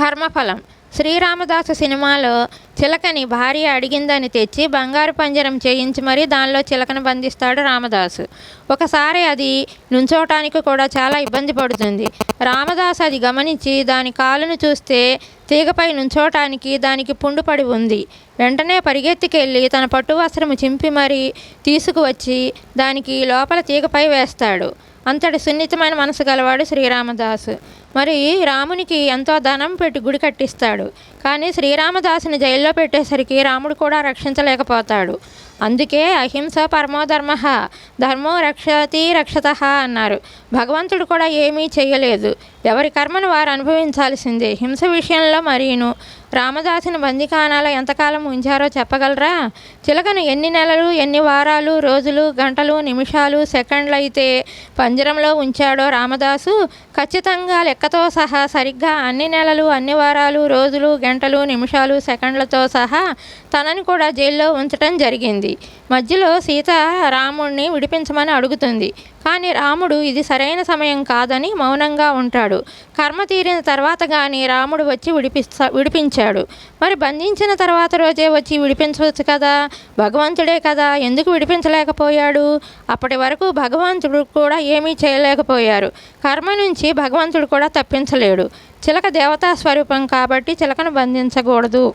కర్మఫలం. శ్రీరామదాసు సినిమాలో చిలకని భార్య అడిగిందని తెచ్చి బంగారు పంజరం చేయించి మరీ దానిలో చిలకను బంధిస్తాడు రామదాసు. ఒకసారి అది నుంచోటానికి కూడా చాలా ఇబ్బంది పడుతుంది. రామదాసు అది గమనించి దాని కాలును చూస్తే తీగపై నుంచోటానికి దానికి పుండు పడి ఉంది. వెంటనే పరిగెత్తికెళ్ళి తన పట్టు వస్త్రము చింపి మరీ తీసుకువచ్చి దానికి లోపల తీగపై వేస్తాడు. అంతటి సున్నితమైన మనసు గలవాడు శ్రీరామదాసు. మరి రామునికి ఎంతో ధనం పెట్టి గుడి కట్టిస్తాడు. కానీ శ్రీరామదాసుని జైల్లో పెట్టేసరికి రాముడు కూడా రక్షించలేకపోతాడు. అందుకే అహింస పరమోధర్మ, ధర్మో రక్షతి రక్షత అన్నారు. భగవంతుడు కూడా ఏమీ చేయలేదు. ఎవరి కర్మను వారు అనుభవించాల్సిందే. హింస విషయంలో మరీను. రామదాసుని బందిఖానాలో ఎంతకాలం ఉంచారో చెప్పగలరా? చిలకను ఎన్ని నెలలు, ఎన్ని వారాలు, రోజులు, గంటలు, నిమిషాలు, సెకండ్లు అయితే పంజరంలో ఉంచాడో రామదాసు ఖచ్చితంగా లెక్కతో సహా సరిగ్గా అన్ని నెలలు, అన్ని వారాలు, రోజులు, గంటలు, నిమిషాలు, సెకండ్లతో సహా తనని కూడా జైల్లో ఉంచటం జరిగింది. మధ్యలో సీత రాముడిని విడిపించమని అడుగుతుంది. కానీ రాముడు ఇది సరైన సమయం కాదని మౌనంగా ఉంటాడు. కర్మ తీరిన తర్వాత కానీ రాముడు వచ్చి విడిపించాడు. మరి బంధించిన తర్వాత రోజే వచ్చి విడిపించవచ్చు కదా, భగవంతుడే కదా, ఎందుకు విడిపించలేకపోయాడు? అప్పటి వరకు భగవంతుడు కూడా ఏమీ చేయలేకపోయారు. కర్మ నుంచి భగవంతుడు కూడా తప్పించలేడు. చిలక దేవతా స్వరూపం కాబట్టి చిలకను బంధించకూడదు.